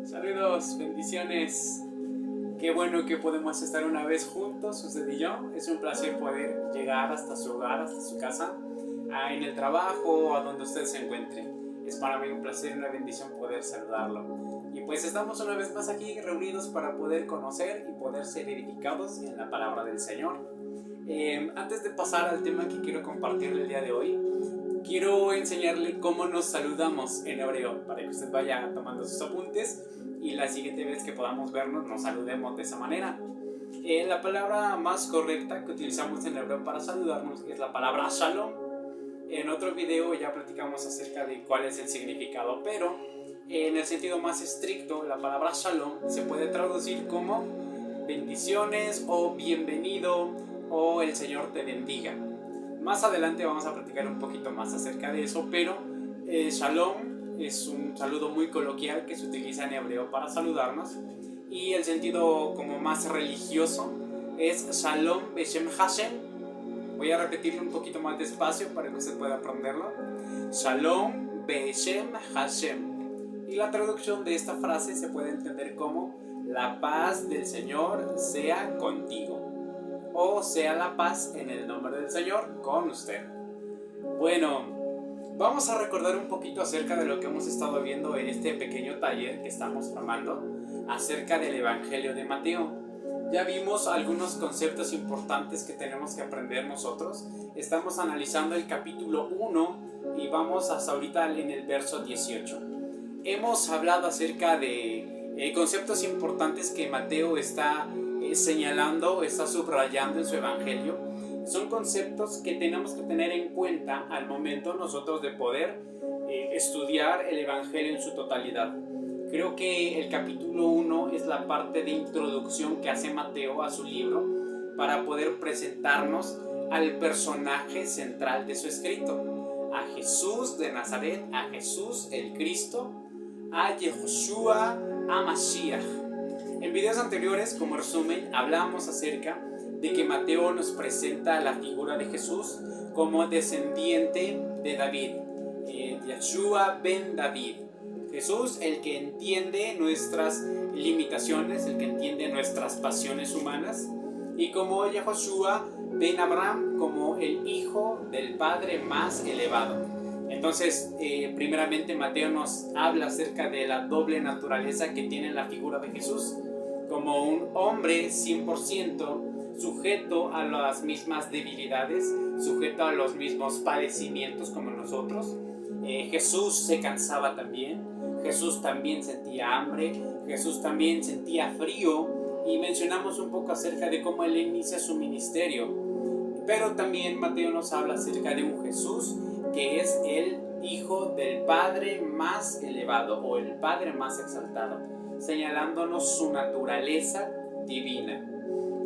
Saludos, bendiciones. Qué bueno que podemos estar una vez juntos, usted y yo. Es un placer poder llegar hasta su hogar, hasta su casa, en el trabajo o a donde usted se encuentre. Es para mí un placer y una bendición poder saludarlo. Y pues estamos una vez más aquí reunidos para poder conocer y poder ser edificados en la palabra del Señor. Antes de pasar al tema que quiero compartirle el día de hoy, quiero enseñarle cómo nos saludamos en hebreo, para que usted vaya tomando sus apuntes y la siguiente vez que podamos vernos nos saludemos de esa manera. La palabra más correcta que utilizamos en hebreo para saludarnos es la palabra shalom. En otro video ya platicamos acerca de cuál es el significado, pero en el sentido más estricto, la palabra shalom se puede traducir como bendiciones o bienvenido o el Señor te bendiga. Más adelante vamos a platicar un poquito más acerca de eso, pero shalom es un saludo muy coloquial que se utiliza en hebreo para saludarnos, y el sentido como más religioso es Shalom Beshem Hashem. Voy a repetirlo un poquito más despacio para que usted pueda aprenderlo. Shalom Beshem Hashem. Y la traducción de esta frase se puede entender como la paz del Señor sea contigo, o sea la paz en el nombre del Señor con usted. Bueno, vamos a recordar un poquito acerca de lo que hemos estado viendo en este pequeño taller que estamos formando acerca del Evangelio de Mateo. Ya vimos algunos conceptos importantes que tenemos que aprender nosotros. Estamos analizando el capítulo 1 y vamos hasta ahorita en el verso 18. Hemos hablado acerca de conceptos importantes que Mateo está señalando, está subrayando en su Evangelio. Son conceptos que tenemos que tener en cuenta al momento nosotros de poder estudiar el Evangelio en su totalidad. Creo que el capítulo 1 es la parte de introducción que hace Mateo a su libro para poder presentarnos al personaje central de su escrito, a Jesús de Nazaret, a Jesús el Cristo, a Yehoshua HaMashiach. En videos anteriores, como resumen, hablamos acerca de que Mateo nos presenta la figura de Jesús como descendiente de David, Yeshua ben David. Jesús, el que entiende nuestras limitaciones, el que entiende nuestras pasiones humanas, y como Yehoshua ben Abraham, como el hijo del Padre más elevado. Entonces, primeramente Mateo nos habla acerca de la doble naturaleza que tiene la figura de Jesús, como un hombre 100% sujeto a las mismas debilidades, sujeto a los mismos padecimientos como nosotros. Jesús se cansaba también, Jesús también sentía hambre, Jesús también sentía frío, y mencionamos un poco acerca de cómo él inicia su ministerio. Pero también Mateo nos habla acerca de un Jesús que es el Hijo del Padre más elevado, o el Padre más exaltado, señalándonos su naturaleza divina.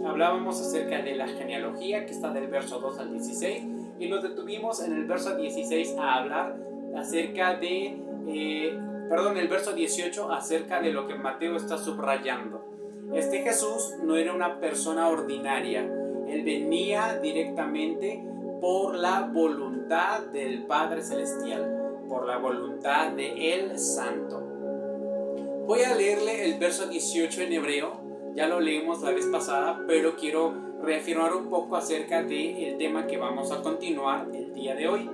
Hablábamos acerca de la genealogía que está del verso 2 al 16, y nos detuvimos en el verso 16 a hablar acerca de, el verso 18, acerca de lo que Mateo está subrayando. Este Jesús no era una persona ordinaria, él venía directamente por la voluntad del Padre Celestial, por la voluntad de El Santo. Voy a leerle el verso 18 en hebreo, ya lo leímos la vez pasada, pero quiero reafirmar un poco acerca del tema que vamos a continuar el día de hoy.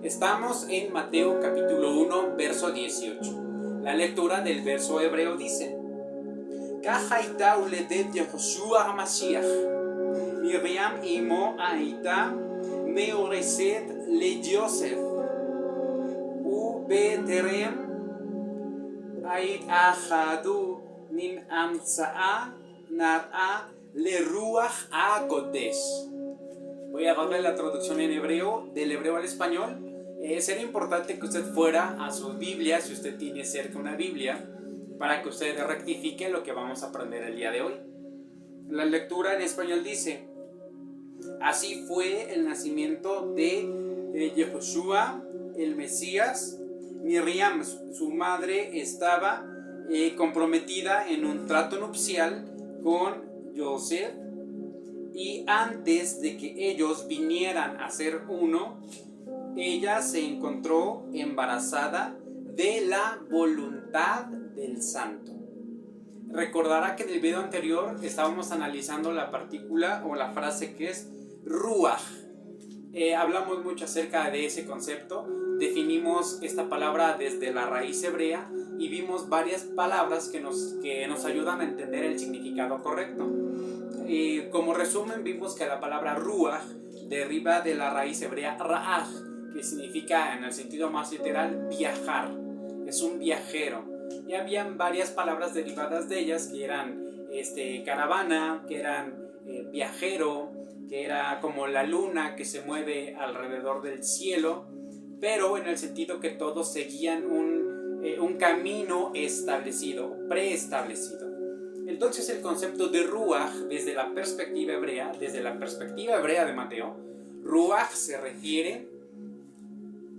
Estamos en Mateo capítulo 1, verso 18. La lectura del verso hebreo dice: Kach hayta uledet Yehoshua HaMashiach, Miriam imo hayta meoreset le-Yosef, ubeterem Ait ahadu min amtsa'a nar'a le ruach hakodesh. Voy a darle la traducción en hebreo, del hebreo al español. Sería importante que usted fuera a su Biblia, si usted tiene cerca una Biblia, para que usted rectifique lo que vamos a aprender el día de hoy. La lectura en español dice: Así fue el nacimiento de Yehoshua, el Mesías. Miriam, su madre, estaba comprometida en un trato nupcial con Joseph, y antes de que ellos vinieran a ser uno, ella se encontró embarazada de la voluntad del santo. Recordará que en el video anterior estábamos analizando la partícula o la frase que es ruach. Hablamos mucho acerca de ese concepto, definimos esta palabra desde la raíz hebrea y vimos varias palabras que nos ayudan a entender el significado correcto. Como resumen, vimos que la palabra ruach deriva de la raíz hebrea ra'aj, que significa en el sentido más literal viajar, es un viajero. Y habían varias palabras derivadas de ellas que eran caravana, que eran viajero, que era como la luna que se mueve alrededor del cielo, pero en el sentido que todos seguían un camino establecido, preestablecido. Entonces el concepto de ruach desde la perspectiva hebrea de Mateo, ruach se refiere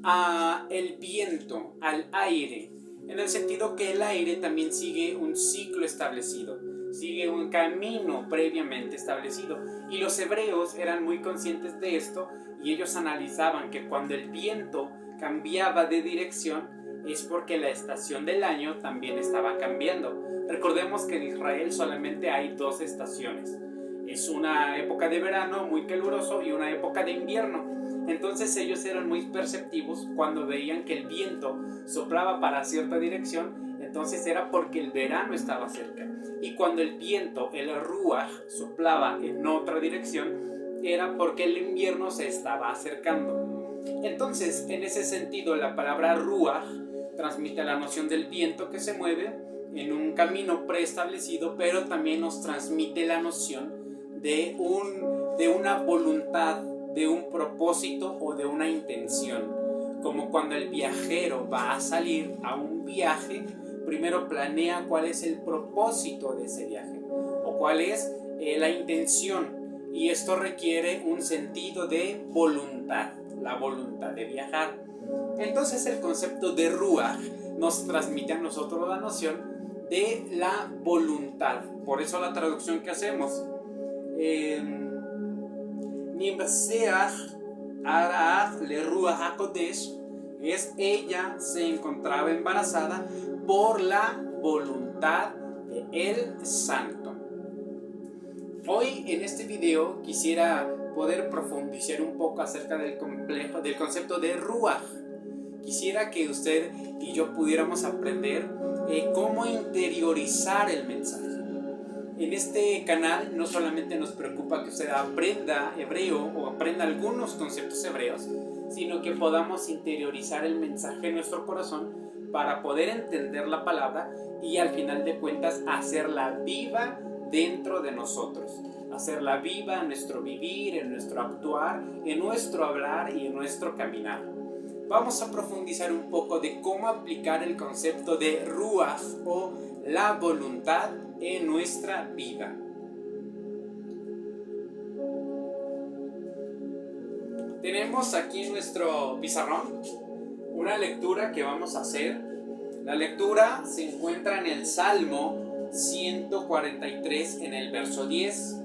a el viento, al aire, en el sentido que el aire también sigue un ciclo establecido, sigue un camino previamente establecido, y los hebreos eran muy conscientes de esto y ellos analizaban que cuando el viento cambiaba de dirección es porque la estación del año también estaba cambiando. Recordemos que en Israel solamente hay 2 estaciones, es una época de verano muy caluroso y una época de invierno. Entonces ellos eran muy perceptivos cuando veían que el viento soplaba para cierta dirección, entonces era porque el verano estaba cerca. Y cuando el viento, el ruach, soplaba en otra dirección, era porque el invierno se estaba acercando. Entonces, en ese sentido, la palabra ruach transmite la noción del viento que se mueve en un camino preestablecido, pero también nos transmite la noción de una voluntad, de un propósito o de una intención. Como cuando el viajero va a salir a un viaje, primero planea cuál es el propósito de ese viaje o cuál es la intención, y esto requiere un sentido de voluntad, la voluntad de viajar. Entonces el concepto de ruach nos transmite a nosotros la noción de la voluntad. Por eso la traducción que hacemos, Nimseach Araach le Ruach HaKodesh, es ella se encontraba embarazada por la voluntad de el santo. Hoy en este video quisiera poder profundizar un poco acerca del concepto de Ruach. Quisiera que usted y yo pudiéramos aprender cómo interiorizar el mensaje. En este canal no solamente nos preocupa que usted aprenda hebreo o aprenda algunos conceptos hebreos, sino que podamos interiorizar el mensaje en nuestro corazón para poder entender la palabra y al final de cuentas hacerla viva dentro de nosotros, hacerla viva en nuestro vivir, en nuestro actuar, en nuestro hablar y en nuestro caminar. Vamos a profundizar un poco de cómo aplicar el concepto de ruach o la voluntad en nuestra vida. Tenemos aquí en nuestro pizarrón una lectura que vamos a hacer. La lectura se encuentra en el Salmo 143 en el verso 10.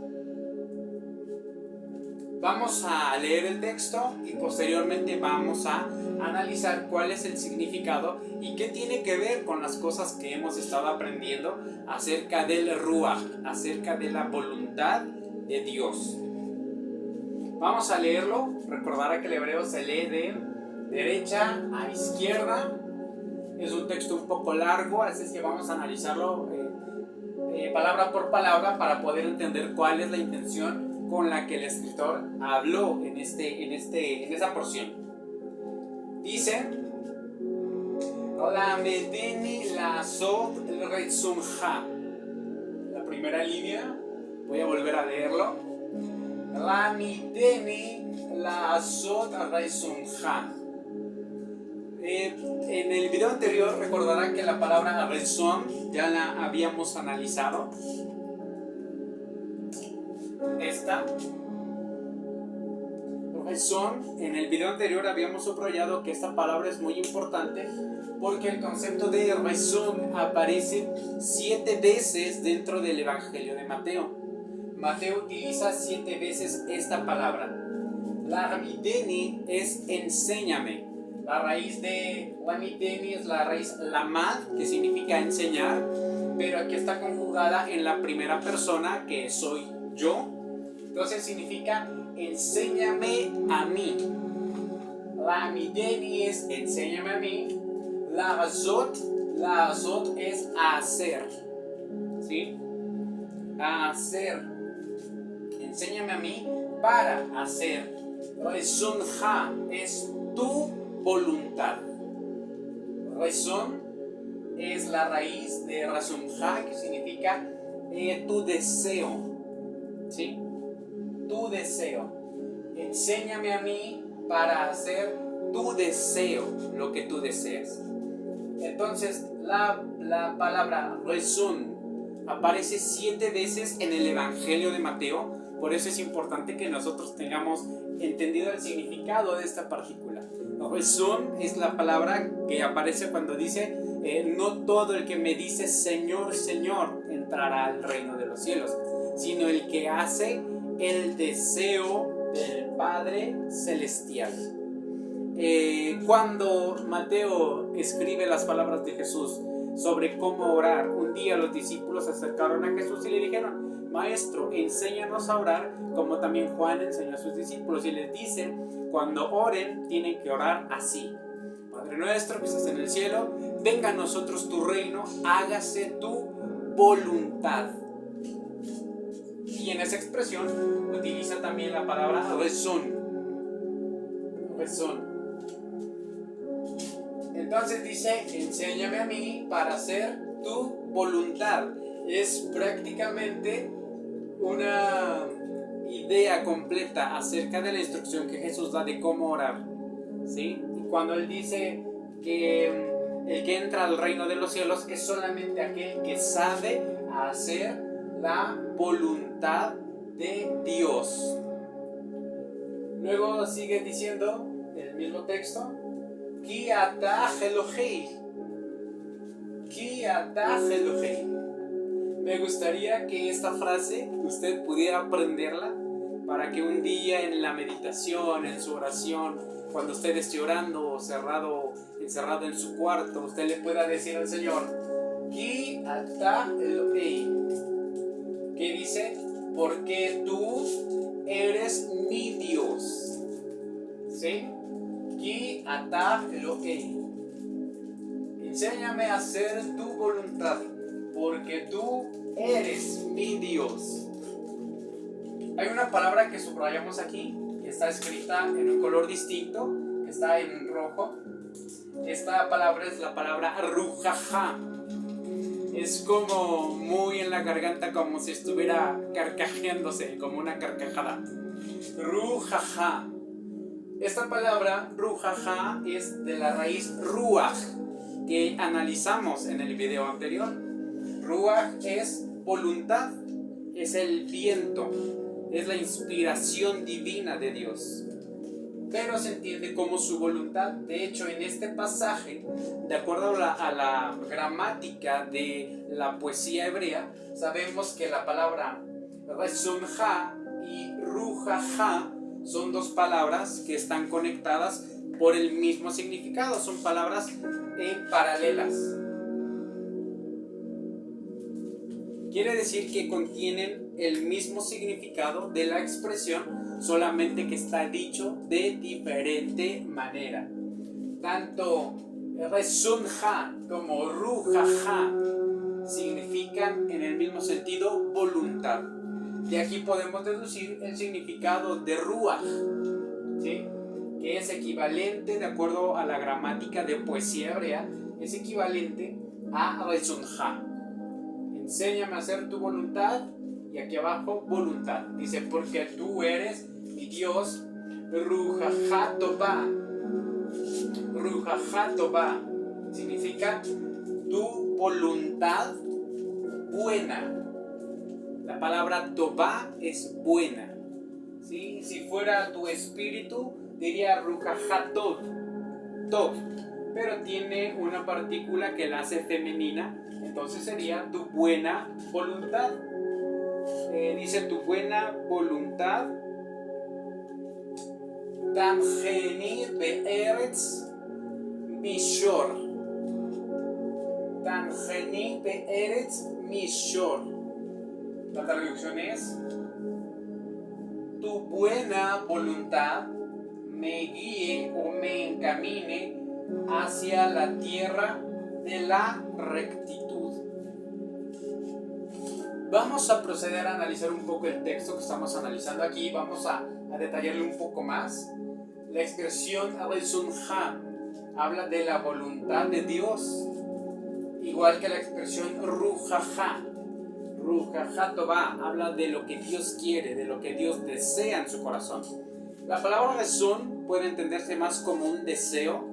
Vamos a leer el texto y posteriormente vamos a analizar cuál es el significado y qué tiene que ver con las cosas que hemos estado aprendiendo acerca del ruach, acerca de la voluntad de Dios. Vamos a leerlo. Recordará que el hebreo se lee de derecha a izquierda. Es un texto un poco largo, así es que vamos a analizarlo palabra por palabra para poder entender cuál es la intención con la que el escritor habló en esa porción. Dice: la medeni la azot el reitzumja. La primera línea, voy a volver a leerlo. La medeni la azot el reitzumja. En el video anterior recordarán que la palabra rezón ya la habíamos analizado. Esta razón, en el video anterior habíamos subrayado que esta palabra es muy importante porque el concepto de razón aparece 7 veces dentro del Evangelio de Mateo. Mateo utiliza 7 veces esta palabra. La mideni es enséñame, La raíz de Lamideni es la raíz lamad, que significa enseñar, pero aquí está conjugada en la primera persona, que soy yo. Entonces significa enséñame a mí. Lamideni es enséñame a mí. La azot es hacer. ¿Sí? A hacer. Enséñame a mí para hacer. Rezonja es tu voluntad. Rezón es la raíz de razonja, que significa tu deseo. ¿Sí? Tu deseo. Enséñame a mí para hacer tu deseo, lo que tú deseas. Entonces, la palabra rezón aparece 7 veces en el Evangelio de Mateo. Por eso es importante que nosotros tengamos entendido el significado de esta partícula. Rezón es la palabra que aparece cuando dice no todo el que me dice Señor, Señor entrará al reino de los cielos, sino el que hace el deseo del Padre Celestial. Cuando Mateo escribe las palabras de Jesús sobre cómo orar, un día los discípulos se acercaron a Jesús y le dijeron: Maestro, enséñanos a orar como también Juan enseñó a sus discípulos, y les dice: cuando oren tienen que orar así: Padre nuestro que estás en el cielo, venga a nosotros tu reino, hágase tu voluntad. Y en esa expresión utiliza también la palabra rezón. Entonces dice: enséñame a mí para hacer tu voluntad. Es prácticamente una idea completa acerca de la instrucción que Jesús da de cómo orar, ¿sí? Y cuando Él dice que el que entra al reino de los cielos es solamente aquel que sabe hacer la voluntad de Dios. Luego sigue diciendo el mismo texto: Ki ata Elohei. Ki ata Elohei. Me gustaría que esta frase usted pudiera aprenderla para que un día en la meditación, en su oración, cuando usted esté orando, encerrado en su cuarto, usted le pueda decir al Señor: Ki ata Elohei. ¿Qué dice? Porque tú eres mi Dios. ¿Sí? Ki ata Elohei. Enséñame a hacer tu voluntad, porque tú eres mi Dios. Hay una palabra que subrayamos aquí, que está escrita en un color distinto, que está en rojo. Esta palabra es la palabra rujaja. Es como muy en la garganta, como si estuviera carcajeándose, como una carcajada. Rujaja. Esta palabra rujaja es de la raíz ruach, que analizamos en el video anterior. Ruach es voluntad, es el viento, es la inspiración divina de Dios, pero se entiende como su voluntad. De hecho, en este pasaje, de acuerdo a la gramática de la poesía hebrea, sabemos que la palabra rezonja y rujaja son dos palabras que están conectadas por el mismo significado, son palabras paralelas. Quiere decir que contienen el mismo significado de la expresión, solamente que está dicho de diferente manera. Tanto rezunja como rujaja significan en el mismo sentido voluntad. De aquí podemos deducir el significado de ruach, ¿sí? Que es equivalente, de acuerdo a la gramática de poesía hebrea, es equivalente a rezunja. Enséñame a hacer tu voluntad, y aquí abajo voluntad. Dice: porque tú eres mi Dios. Rujaja Tová. Rujaja Tová significa tu voluntad buena. La palabra Tová es buena, ¿sí? Si fuera tu espíritu, diría Rujaja Tov, Tov, pero tiene una partícula que la hace femenina, entonces sería tu buena voluntad. Dice: tu buena voluntad. Tamgeni be'eretz mishor. Tanjeni be'eretz mishor. La traducción es: tu buena voluntad me guíe o me encamine hacia la tierra de la rectitud. Vamos a proceder a analizar un poco el texto que estamos analizando aquí. Vamos a detallarle un poco más. La expresión Rezunja habla de la voluntad de Dios, igual que la expresión Rujaja. Rujaja Tová habla de lo que Dios quiere, de lo que Dios desea en su corazón. La palabra Rezun puede entenderse más como un deseo,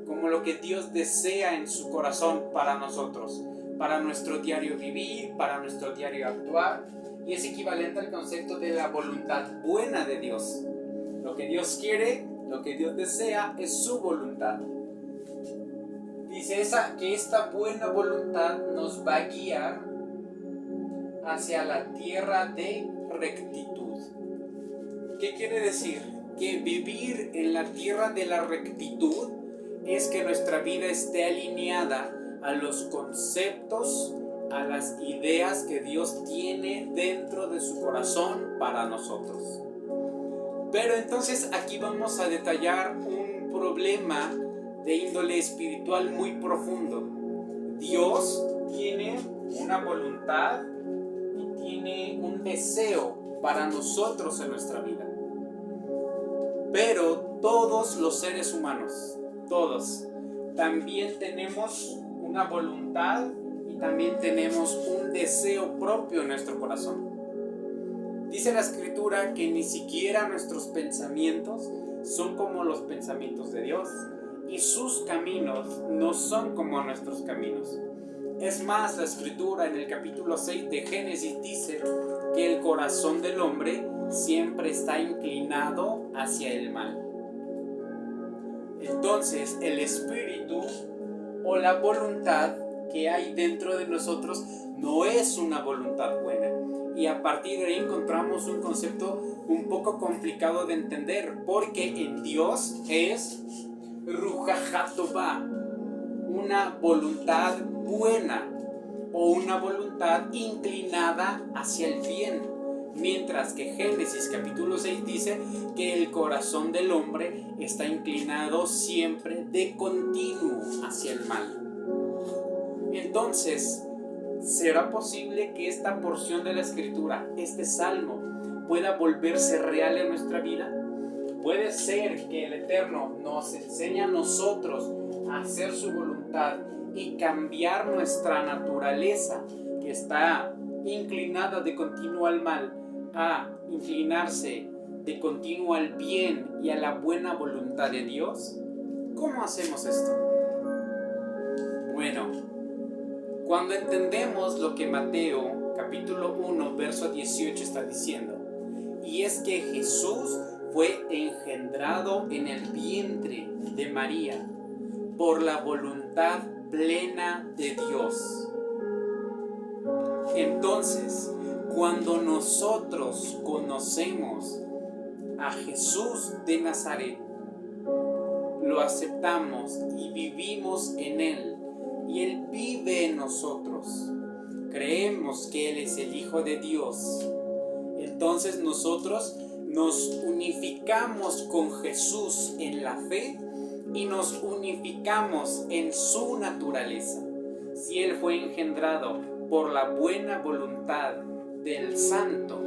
como lo que Dios desea en su corazón para nosotros, para nuestro diario vivir, para nuestro diario actuar, y es equivalente al concepto de la voluntad buena de Dios. Lo que Dios quiere, lo que Dios desea es su voluntad. Dice que esta buena voluntad nos va a guiar hacia la tierra de rectitud. ¿Qué quiere decir? Que vivir en la tierra de la rectitud es que nuestra vida esté alineada a los conceptos, a las ideas que Dios tiene dentro de su corazón para nosotros. Pero entonces aquí vamos a detallar un problema de índole espiritual muy profundo. Dios tiene una voluntad y tiene un deseo para nosotros en nuestra vida. Pero todos los seres humanos, todos, también tenemos una voluntad y también tenemos un deseo propio en nuestro corazón. Dice la Escritura que ni siquiera nuestros pensamientos son como los pensamientos de Dios, y sus caminos no son como nuestros caminos. Es más, la Escritura en el capítulo 6 de Génesis dice que el corazón del hombre siempre está inclinado hacia el mal. Entonces, el espíritu o la voluntad que hay dentro de nosotros no es una voluntad buena. Y a partir de ahí encontramos un concepto un poco complicado de entender, porque en Dios es Rujajatová, una voluntad buena o una voluntad inclinada hacia el bien, mientras que Génesis capítulo 6 dice que el corazón del hombre está inclinado siempre de continuo hacia el mal. Entonces, ¿será posible que esta porción de la Escritura, este salmo, pueda volverse real en nuestra vida? Puede ser que el Eterno nos enseñe a nosotros a hacer su voluntad y cambiar nuestra naturaleza, que está inclinada de continuo al mal, a inclinarse de continuo al bien y a la buena voluntad de Dios. ¿Cómo hacemos esto? Bueno, cuando entendemos lo que Mateo capítulo 1 verso 18 está diciendo, y es que Jesús fue engendrado en el vientre de María por la voluntad plena de Dios. Entonces, cuando nosotros conocemos a Jesús de Nazaret, lo aceptamos y vivimos en Él, y Él vive en nosotros, creemos que Él es el Hijo de Dios, entonces nosotros nos unificamos con Jesús en la fe y nos unificamos en su naturaleza. Si Él fue engendrado por la buena voluntad del Santo,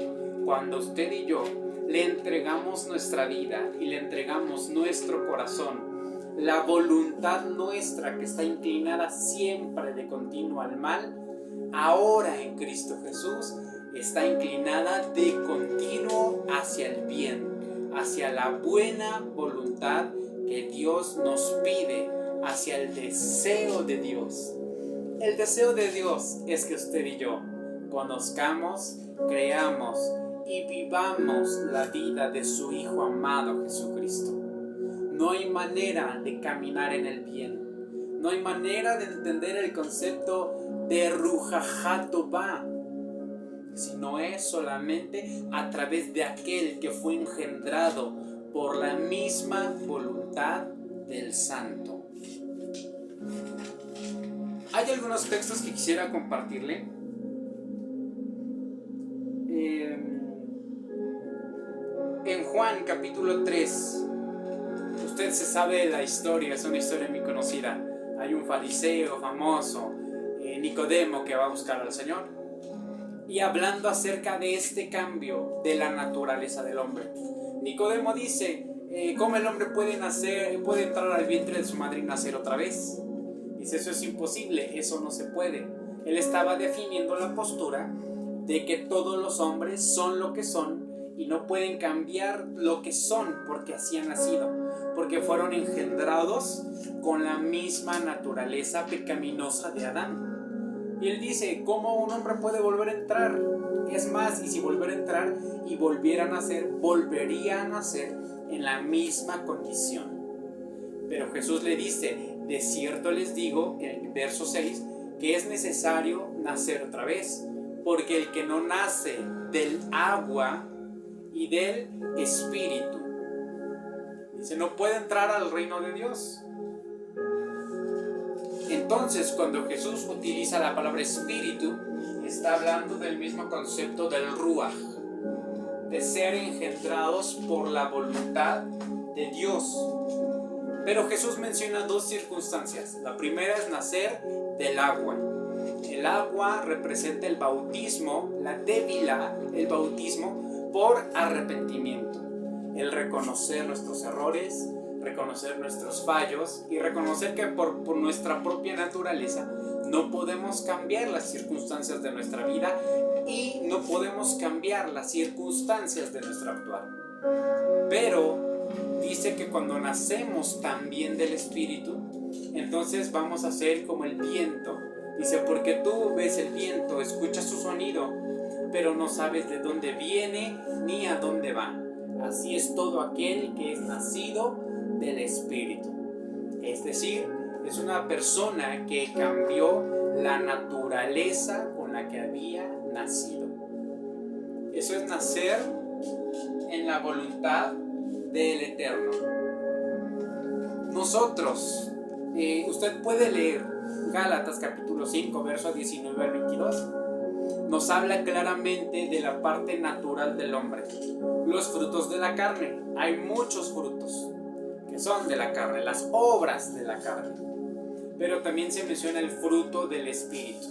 cuando usted y yo le entregamos nuestra vida y le entregamos nuestro corazón, la voluntad nuestra que está inclinada siempre de continuo al mal, ahora en Cristo Jesús está inclinada de continuo hacia el bien, hacia la buena voluntad que Dios nos pide, hacia el deseo de Dios. El deseo de Dios es que usted y yo conozcamos, creamos y vivamos la vida de su Hijo amado Jesucristo. No hay manera de caminar en el bien. No hay manera de entender el concepto de Rujajatová, sino es solamente a través de aquel que fue engendrado por la misma voluntad del Santo. Hay algunos textos que quisiera compartirle. En Juan capítulo 3, usted se sabe la historia, es una historia muy conocida. Hay un fariseo famoso, Nicodemo, que va a buscar al Señor, y hablando acerca de este cambio de la naturaleza del hombre. Nicodemo dice, ¿cómo el hombre puede entrar al vientre de su madre y nacer otra vez? Dice, eso es imposible, eso no se puede. Él estaba definiendo la postura de que todos los hombres son lo que son y no pueden cambiar lo que son porque así han nacido, porque fueron engendrados con la misma naturaleza pecaminosa de Adán. Y él dice, ¿cómo un hombre puede volver a entrar? Es más, y si volver a entrar y volviera a nacer, volvería a nacer en la misma condición. Pero Jesús le dice, de cierto les digo, en el verso 6, que es necesario nacer otra vez, porque el que no nace del agua y del Espíritu, dice, no puede entrar al reino de Dios. Entonces, cuando Jesús utiliza la palabra Espíritu, está hablando del mismo concepto del Ruach, de ser engendrados por la voluntad de Dios. Pero Jesús menciona dos circunstancias. La primera es nacer del agua. El agua representa el bautismo, la tevila, el bautismo por arrepentimiento. El reconocer nuestros errores, reconocer nuestros fallos y reconocer que por nuestra propia naturaleza no podemos cambiar las circunstancias de nuestra vida y no podemos cambiar las circunstancias de nuestro actuar. Pero dice que cuando nacemos también del Espíritu, entonces vamos a ser como el viento. Dice, porque tú ves el viento, escuchas su sonido, pero no sabes de dónde viene ni a dónde va. Así es todo aquel que es nacido del Espíritu. Es decir, es una persona que cambió la naturaleza con la que había nacido. Eso es nacer en la voluntad del Eterno. Nosotros, usted puede leer Gálatas capítulo 5, versos 19 al 22. Nos habla claramente de la parte natural del hombre. Los frutos de la carne. Hay muchos frutos que son de la carne, las obras de la carne. Pero también se menciona el fruto del Espíritu.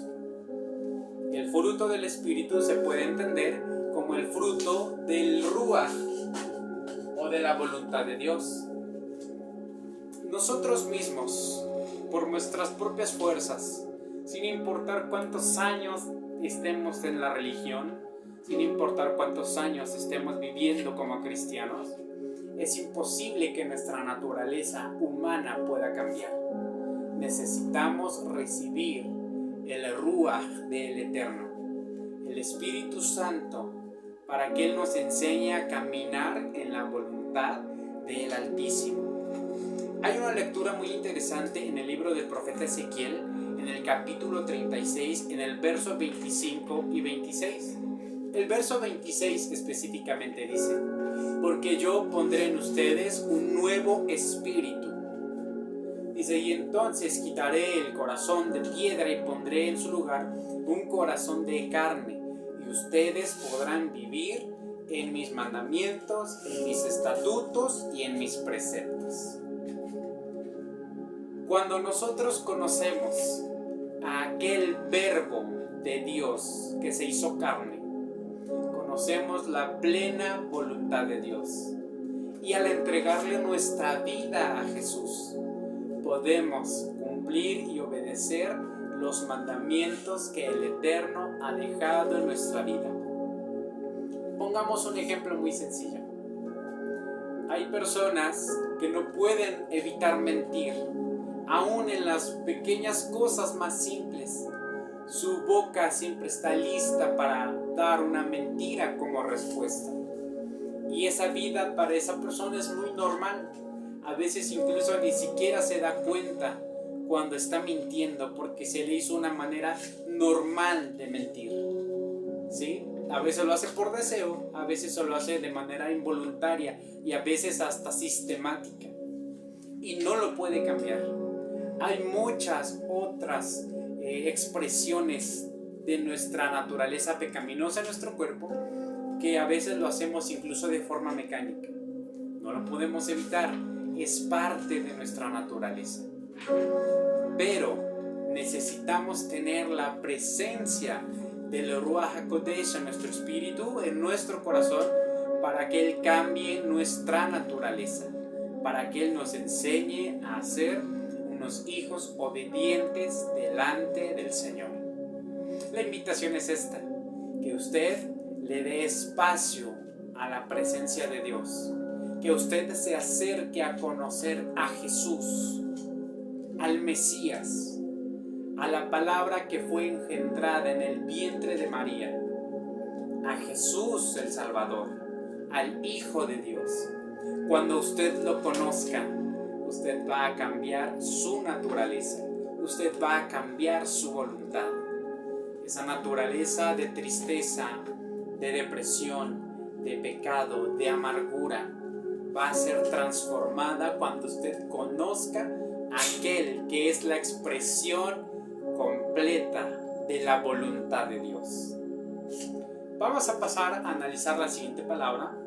El fruto del Espíritu se puede entender como el fruto del Ruach o de la voluntad de Dios. Nosotros mismos, por nuestras propias fuerzas, sin importar cuántos años estemos en la religión, sin importar cuántos años estemos viviendo como cristianos, es imposible que nuestra naturaleza humana pueda cambiar. Necesitamos recibir el Ruach del Eterno, el Espíritu Santo, para que Él nos enseñe a caminar en la voluntad del Altísimo. Hay una lectura muy interesante en el libro del profeta Ezequiel, en el capítulo 36, en el verso 25 y 26. El verso 26 específicamente dice, porque yo pondré en ustedes un nuevo espíritu. Dice, y entonces quitaré el corazón de piedra y pondré en su lugar un corazón de carne, y ustedes podrán vivir en mis mandamientos, en mis estatutos y en mis preceptos. Cuando nosotros conocemos a aquel verbo de Dios que se hizo carne, conocemos la plena voluntad de Dios. Y al entregarle nuestra vida a Jesús, podemos cumplir y obedecer los mandamientos que el Eterno ha dejado en nuestra vida. Pongamos un ejemplo muy sencillo. Hay personas que no pueden evitar mentir, aún en las pequeñas cosas más simples. Su boca siempre está lista para dar una mentira como respuesta. Y esa vida para esa persona es muy normal. A veces incluso ni siquiera se da cuenta cuando está mintiendo porque se le hizo una manera normal de mentir. ¿Sí? A veces lo hace por deseo, a veces lo hace de manera involuntaria y a veces hasta sistemática. Y no lo puede cambiar. Hay muchas otras expresiones de nuestra naturaleza pecaminosa en nuestro cuerpo, que a veces lo hacemos incluso de forma mecánica. No lo podemos evitar, es parte de nuestra naturaleza. Pero necesitamos tener la presencia del Ruach HaKodesh en nuestro espíritu, en nuestro corazón, para que Él cambie nuestra naturaleza, para que Él nos enseñe a ser unos hijos obedientes delante del Señor. La invitación es esta, que usted le dé espacio a la presencia de Dios, que usted se acerque a conocer a Jesús, al Mesías, a la palabra que fue engendrada en el vientre de María, a Jesús el Salvador, al Hijo de Dios. Cuando usted lo conozca, usted va a cambiar su naturaleza, usted va a cambiar su voluntad. Esa naturaleza de tristeza, de depresión, de pecado, de amargura, va a ser transformada cuando usted conozca a aquel que es la expresión completa de la voluntad de Dios. Vamos a pasar a analizar la siguiente palabra,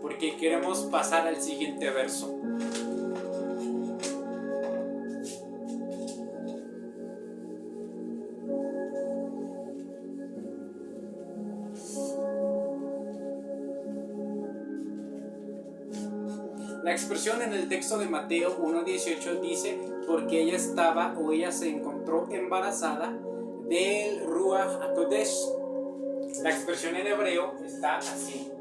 porque queremos pasar al siguiente verso. La expresión en el texto de Mateo 1:18 dice, porque ella se encontró embarazada del Ruach HaKodesh. La expresión en hebreo está así.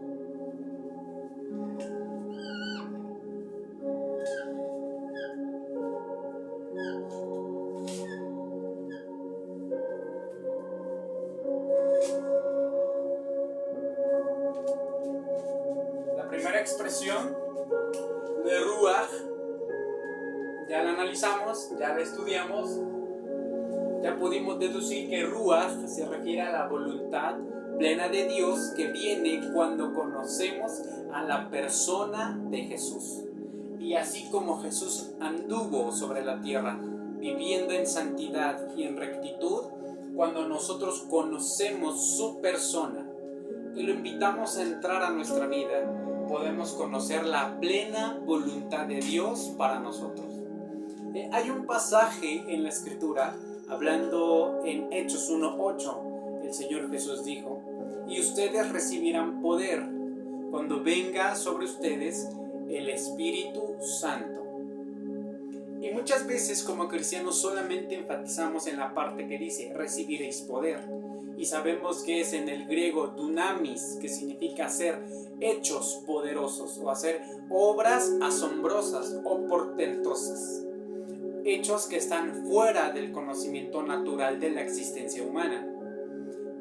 La primera expresión de Ruach, ya la analizamos, ya la estudiamos, ya pudimos deducir que Ruach se refiere a la voluntad plena de Dios que viene cuando conocemos a la persona de Jesús. Y así como Jesús anduvo sobre la tierra viviendo en santidad y en rectitud, cuando nosotros conocemos su persona y lo invitamos a entrar a nuestra vida, podemos conocer la plena voluntad de Dios para nosotros. Hay un pasaje en la Escritura, hablando en Hechos 1:8, el Señor Jesús dijo, y ustedes recibirán poder cuando venga sobre ustedes el Espíritu Santo. Y muchas veces como cristianos solamente enfatizamos en la parte que dice, recibiréis poder. Y sabemos que es en el griego dunamis, que significa hacer hechos poderosos o hacer obras asombrosas o portentosas. Hechos que están fuera del conocimiento natural de la existencia humana.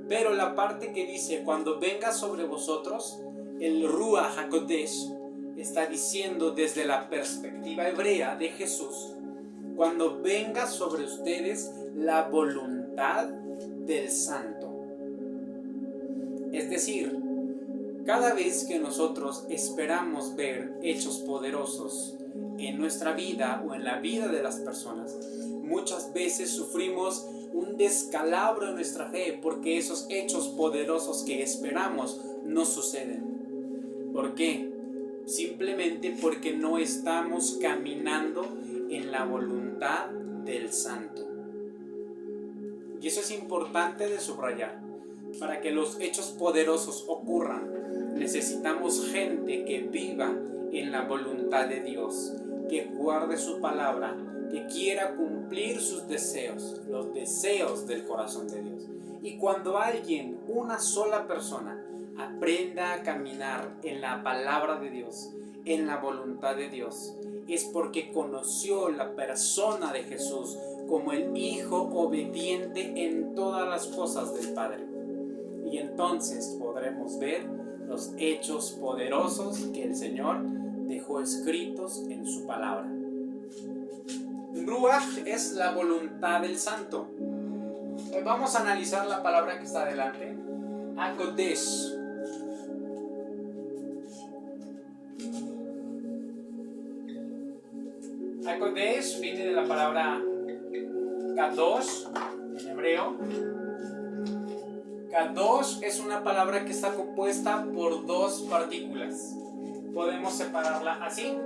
Pero la parte que dice, cuando venga sobre vosotros, el Ruach HaKodesh, está diciendo desde la perspectiva hebrea de Jesús, cuando venga sobre ustedes la voluntad del Santo. Es decir, cada vez que nosotros esperamos ver hechos poderosos en nuestra vida o en la vida de las personas, muchas veces sufrimos un descalabro en nuestra fe porque esos hechos poderosos que esperamos no suceden. ¿Por qué? Simplemente porque no estamos caminando en la voluntad del Santo. Y eso es importante de subrayar. Para que los hechos poderosos ocurran, necesitamos gente que viva en la voluntad de Dios, que guarde su palabra, que quiera cumplir sus deseos, los deseos del corazón de Dios. Y cuando alguien, una sola persona, aprenda a caminar en la palabra de Dios, en la voluntad de Dios, es porque conoció la persona de Jesús como el Hijo obediente en todas las cosas del Padre. Y entonces podremos ver los hechos poderosos que el Señor dejó escritos en su palabra. Ruach es la voluntad del Santo. Vamos a analizar la palabra que está adelante. HaKodesh. HaKodesh viene de la palabra Kadosh, en hebreo. Kadosh es una palabra que está compuesta por dos partículas. Podemos separarla así.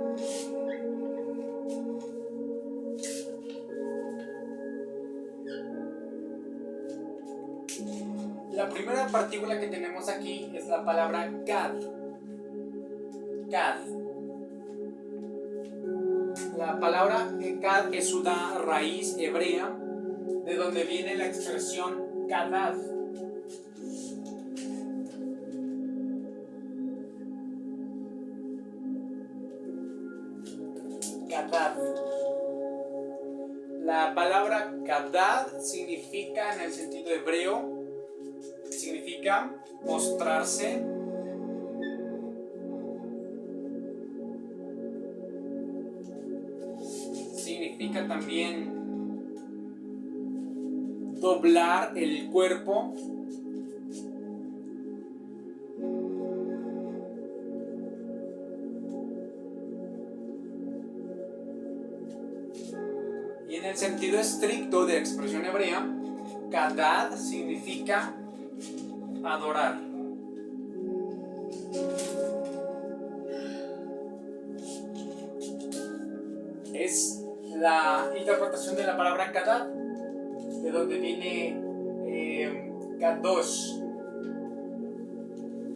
La primera partícula que tenemos aquí es la palabra Gad. Gad. La palabra Gad es una raíz hebrea de donde viene la expresión Gadad. Gadad. La palabra Gadad significa, en el sentido hebreo, significa mostrarse, significa también doblar el cuerpo, y en el sentido estricto de la expresión hebrea, Gadad significa adorar. Es la interpretación de la palabra Gadad, de donde viene Kadosh.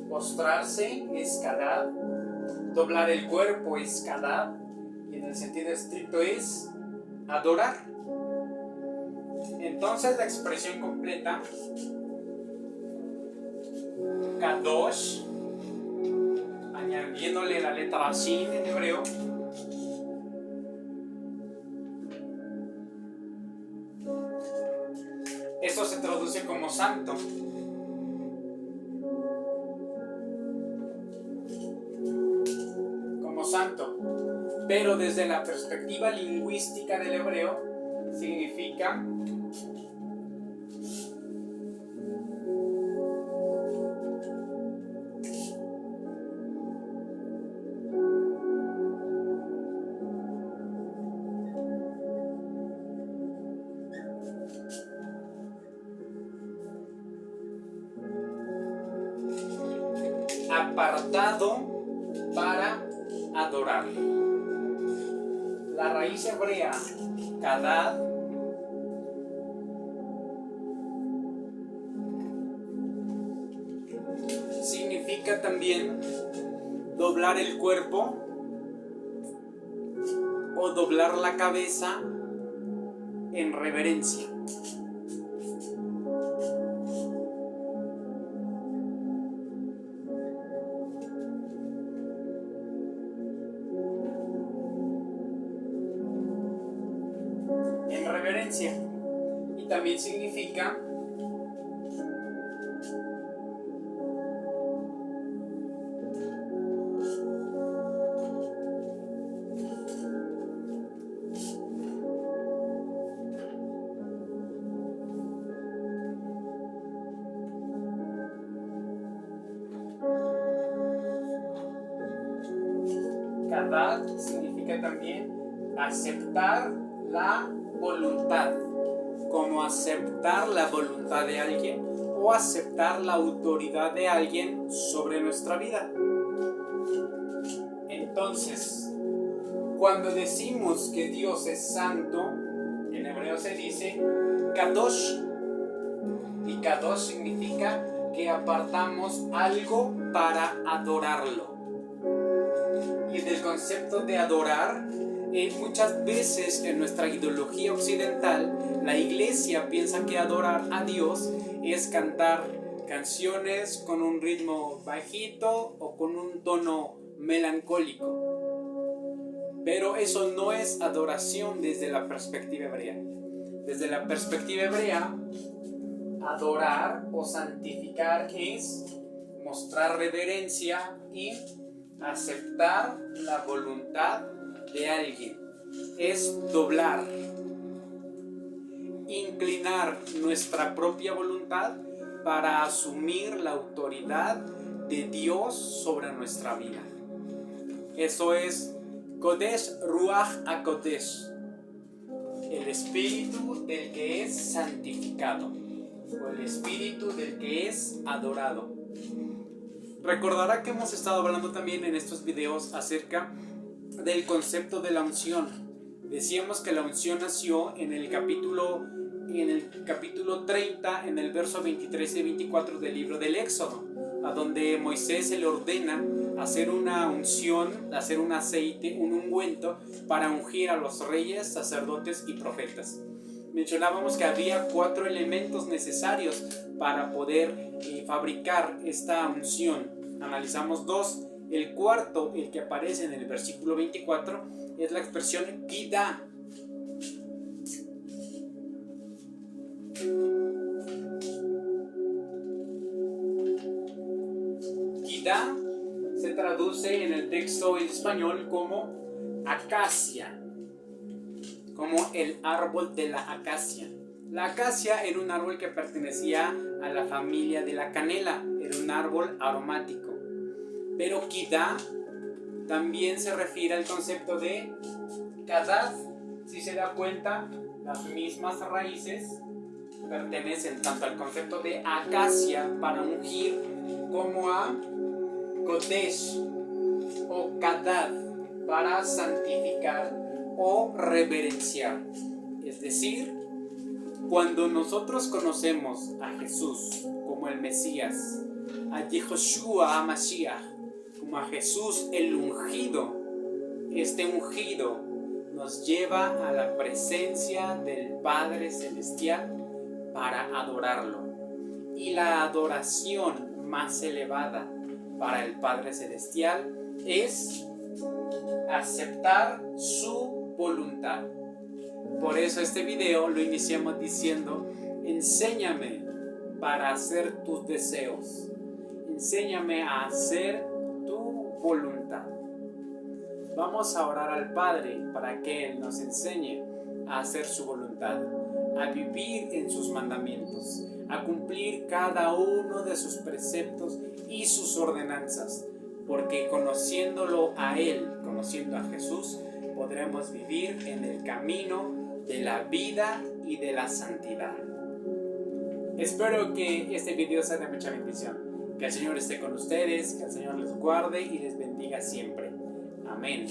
Postrarse es Gadad, doblar el cuerpo es Gadad, y en el sentido estricto es adorar. Entonces la expresión completa, Kadosh, añadiéndole la letra Shin en hebreo, esto se traduce como santo. Como santo. Pero desde la perspectiva lingüística del hebreo, significa apartado para adorar. La raíz hebrea, Gadad, significa también doblar el cuerpo o doblar la cabeza en reverencia. Y también significa Gadad significa también aceptar la voluntad, como aceptar la voluntad de alguien o aceptar la autoridad de alguien sobre nuestra vida. Entonces, cuando decimos que Dios es santo, en hebreo se dice Kadosh, y Kadosh significa que apartamos algo para adorarlo. Y en el concepto de adorar, muchas veces en nuestra ideología occidental, la iglesia piensa que adorar a Dios es cantar canciones con un ritmo bajito o con un tono melancólico. Pero eso no es adoración desde la perspectiva hebrea. Desde la perspectiva hebrea, adorar o santificar es mostrar reverencia y aceptar la voluntad de alguien. Es doblar, inclinar nuestra propia voluntad para asumir la autoridad de Dios sobre nuestra vida. Eso es Kodesh Ruach HaKodesh. el espíritu del que es santificado o el espíritu del que es adorado. Recordará que hemos estado hablando también en estos videos acerca del concepto de la unción. Decíamos que la unción nació en el capítulo 30, en el verso 23 y 24 del libro del Éxodo, a donde Moisés se le ordena hacer una unción, hacer un aceite, un ungüento para ungir a los reyes, sacerdotes y profetas. Mencionábamos que había 4 elementos necesarios para poder fabricar esta unción. Analizamos 2. El cuarto, el que aparece en el versículo 24, es la expresión Kidá. Kidá se traduce en el texto en español como acacia, como el árbol de la acacia. La acacia era un árbol que pertenecía a la familia de la canela, era un árbol aromático. Pero Kidá también se refiere al concepto de Kadad. Si se da cuenta, las mismas raíces pertenecen tanto al concepto de acacia para ungir como a Kodesh o Kadad para santificar o reverenciar. Es decir, cuando nosotros conocemos a Jesús como el Mesías, a Yehoshua HaMashiach como a Jesús el ungido, este ungido nos lleva a la presencia del Padre Celestial para adorarlo. Y la adoración más elevada para el Padre Celestial es aceptar su voluntad. Por eso este video lo iniciamos diciendo: enséñame para hacer tus deseos, enséñame a hacer tu voluntad. Vamos a orar al Padre para que Él nos enseñe a hacer su voluntad, a vivir en sus mandamientos, a cumplir cada uno de sus preceptos y sus ordenanzas, porque conociéndolo a Él, conociendo a Jesús, podremos vivir en el camino de la vida y de la santidad. Espero que este video sea de mucha bendición. Que el Señor esté con ustedes, que el Señor les guarde y les bendiga siempre. Amén.